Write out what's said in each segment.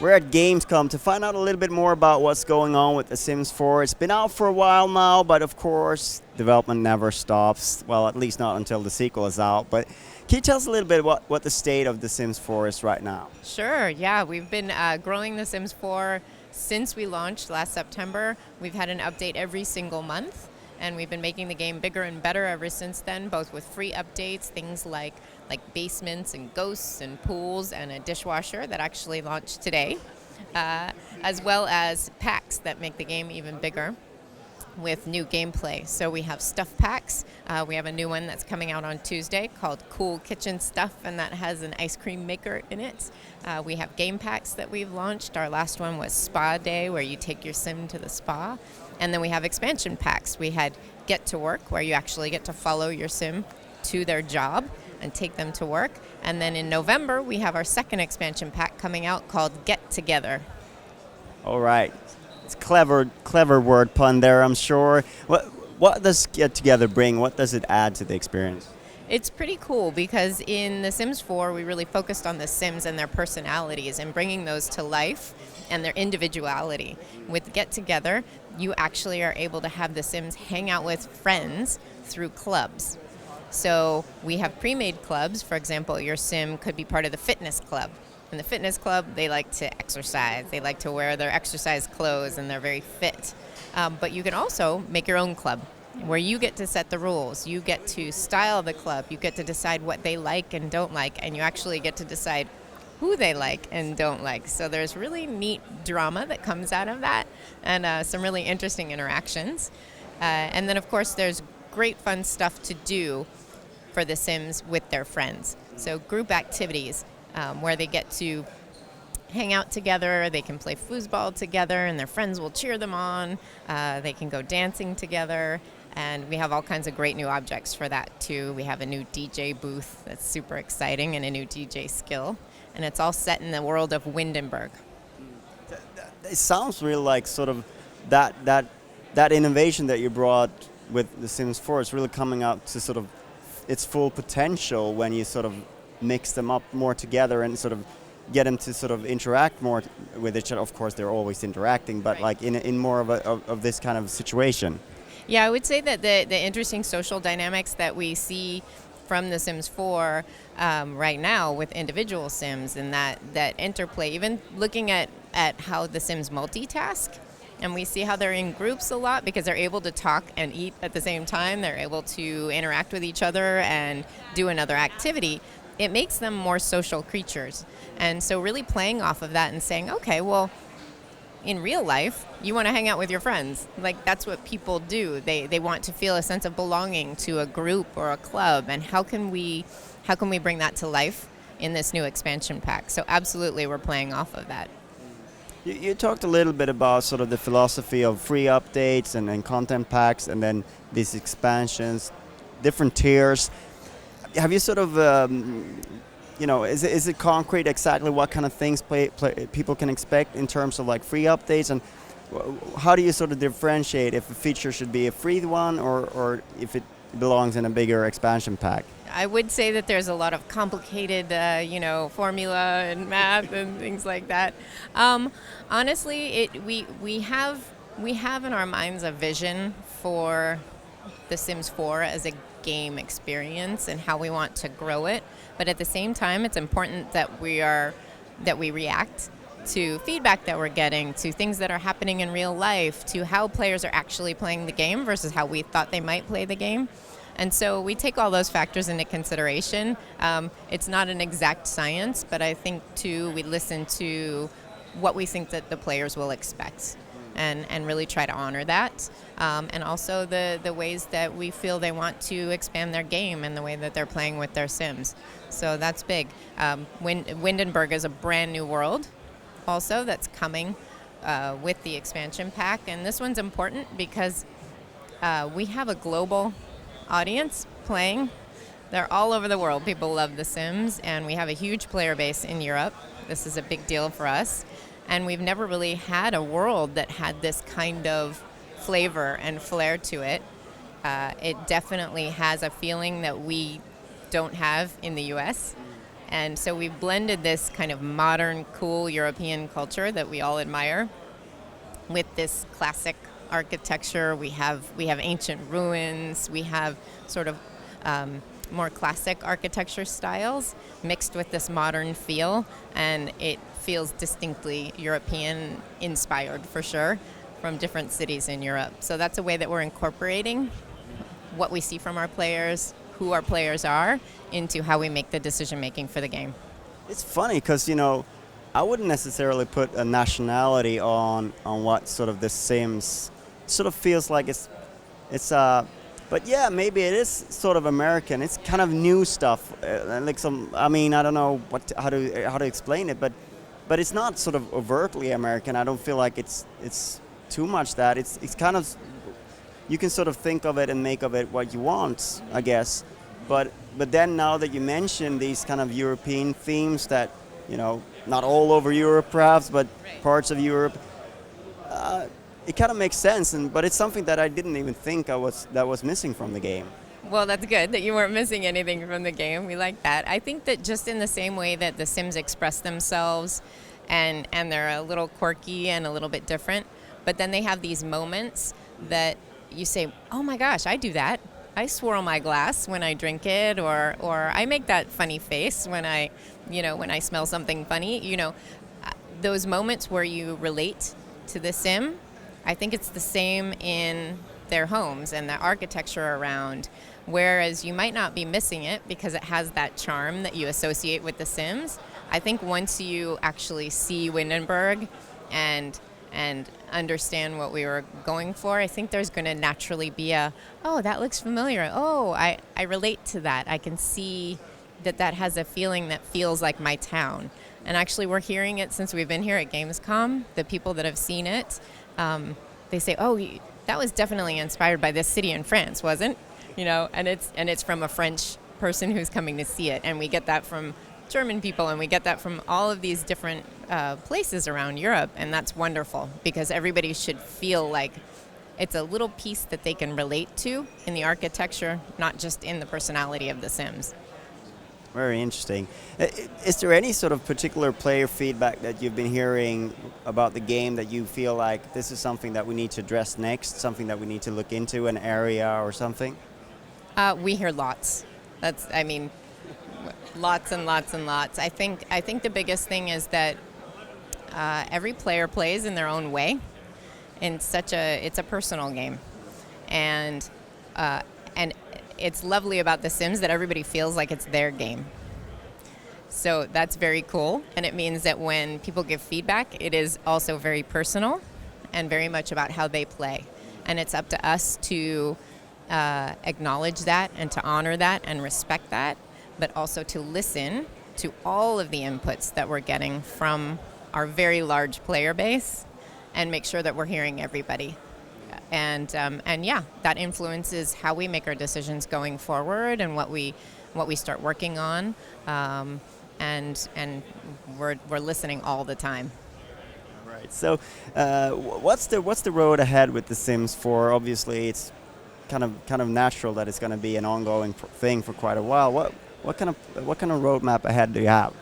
We're at Gamescom to find out a little bit more about what's going on with The Sims 4. It's been out for a while now, but of course, development never stops. Well, at least not until the sequel is out. But can you tell us a little bit what the state of The Sims 4 is right now? Sure, yeah. We've been growing The Sims 4 since we launched last September. We've had an update every single month, and we've been making the game bigger and better ever since then, both with free updates, things like basements and ghosts and pools and a dishwasher that actually launched today, as well as packs that make the game even bigger with new gameplay. So we have stuff packs. We have a new one that's coming out on Tuesday called Cool Kitchen Stuff, and that has an ice cream maker in it. We have game packs that we've launched. Our last one was Spa Day, where you take your sim to the spa. And then we have expansion packs. We had Get to Work, where you actually get to follow your sim to their job and take them to work. And then in November, we have our second expansion pack coming out called Get Together. All right. It's clever word pun there, I'm sure. What does Get Together bring? What does it add to the experience? It's pretty cool because in The Sims 4, we really focused on the Sims and their personalities and bringing those to life and their individuality. With Get Together, you actually are able to have the Sims hang out with friends through clubs. So we have pre-made clubs. For example, your sim could be part of the fitness club. In the fitness club, they like to exercise. They like to wear their exercise clothes, and they're very fit. But you can also make your own club, where you get to set the rules. You get to style the club. You get to decide what they like and don't like, and you actually get to decide who they like and don't like. So there's really neat drama that comes out of that, and some really interesting interactions. And then, of course, there's great fun stuff to do for the Sims with their friends. So group activities where they get to hang out together, they can play foosball together, and their friends will cheer them on. They can go dancing together, and we have all kinds of great new objects for that too. We have a new DJ booth that's super exciting and a new DJ skill, and it's all set in the world of Windenburg. It sounds really like sort of that innovation that you brought with The Sims 4 is really coming out to sort of its full potential when you sort of mix them up more together and sort of get them to sort of interact more with each other. Of course, they're always interacting, but like in more of this kind of situation. Yeah, I would say that the interesting social dynamics that we see from The Sims 4 right now with individual Sims and that interplay, even looking at how the Sims multitask. And we see how they're in groups a lot because they're able to talk and eat at the same time. They're able to interact with each other and do another activity. It makes them more social creatures. And so really playing off of that and saying, okay, well, in real life, you want to hang out with your friends. Like, that's what people do. They want to feel a sense of belonging to a group or a club. And how can we bring that to life in this new expansion pack? So absolutely, we're playing off of that. You talked a little bit about sort of the philosophy of free updates and content packs and then these expansions, different tiers. Have you sort of, is it concrete exactly what kind of things people can expect in terms of like free updates? And how do you sort of differentiate if a feature should be a free one or if it belongs in a bigger expansion pack? I would say that there's a lot of complicated, formula and math and things like that. Honestly, we have in our minds a vision for The Sims 4 as a game experience and how we want to grow it. But at the same time, it's important that we react to feedback that we're getting, to things that are happening in real life, to how players are actually playing the game versus how we thought they might play the game. And so we take all those factors into consideration. It's not an exact science, but I think, too, we listen to what we think that the players will expect and really try to honor that. And also the ways that we feel they want to expand their game and the way that they're playing with their Sims. So that's big. Windenburg is a brand new world. also that's coming with the expansion pack. And this one's important because we have a global audience playing. They're all over the world. People love The Sims, and we have a huge player base in Europe. This is a big deal for us. And we've never really had a world that had this kind of flavor and flair to it. It definitely has a feeling that we don't have in the US. And so we've blended this kind of modern, cool European culture that we all admire with this classic architecture. We have ancient ruins. We have sort of more classic architecture styles mixed with this modern feel, and it feels distinctly European inspired for sure from different cities in Europe. So that's a way that we're incorporating what we see from our players, who our players are, into how we make the decision making for the game. It's funny because, I wouldn't necessarily put a nationality on what sort of The Sims sort of feels like but yeah, maybe it is sort of American. It's kind of new stuff. Like I don't know how to explain it, but it's not sort of overtly American. I don't feel like it's too much that. It's kind of, you can sort of think of it and make of it what you want, I guess. But then now that you mention these kind of European themes that, not all over Europe perhaps, but parts of Europe, it kind of makes sense, but it's something that I didn't even think that was missing from the game. Well, that's good that you weren't missing anything from the game. We like that. I think that just in the same way that the Sims express themselves and they're a little quirky and a little bit different, but then they have these moments that you say, oh my gosh, I do that. I swirl my glass when I drink it, or I make that funny face when I smell something funny. Those moments where you relate to the Sim, I think it's the same in their homes and the architecture around, whereas you might not be missing it because it has that charm that you associate with The Sims. I think once you actually see Windenburg and understand what we were going for, I think there's going to naturally be oh, that looks familiar. Oh, I relate to that. I can see that has a feeling that feels like my town. And actually, we're hearing it since we've been here at Gamescom. The people that have seen it, they say, oh, that was definitely inspired by this city in France, wasn't? And it's from a French person who's coming to see it. And we get that from German people, and we get that from all of these different places around Europe. And that's wonderful, because everybody should feel like it's a little piece that they can relate to in the architecture, not just in the personality of The Sims. Very interesting. Is there any sort of particular player feedback that you've been hearing about the game that you feel like this is something that we need to address next, something that we need to look into, an area or something? We hear lots. Lots and lots and lots. I think the biggest thing is that every player plays in their own way. It's a personal game, and it's lovely about The Sims that everybody feels like it's their game. So that's very cool, and it means that when people give feedback, it is also very personal and very much about how they play. And it's up to us to acknowledge that and to honor that and respect that, but also to listen to all of the inputs that we're getting from our very large player base and make sure that we're hearing everybody. And yeah, that influences how we make our decisions going forward and what we start working on. And we're listening all the time. Right. So, what's the road ahead with The Sims 4? Obviously, it's kind of natural that it's going to be an ongoing thing for quite a while. What kind of roadmap ahead do you have?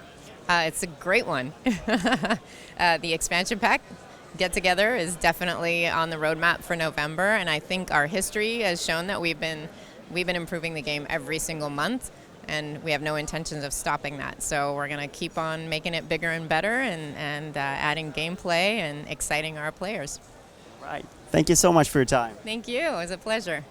It's a great one. The expansion pack get-together is definitely on the roadmap for November, and I think our history has shown that we've been improving the game every single month, and we have no intentions of stopping that. So we're going to keep on making it bigger and better, and adding gameplay and exciting our players. Right. Thank you so much for your time. Thank you. It was a pleasure.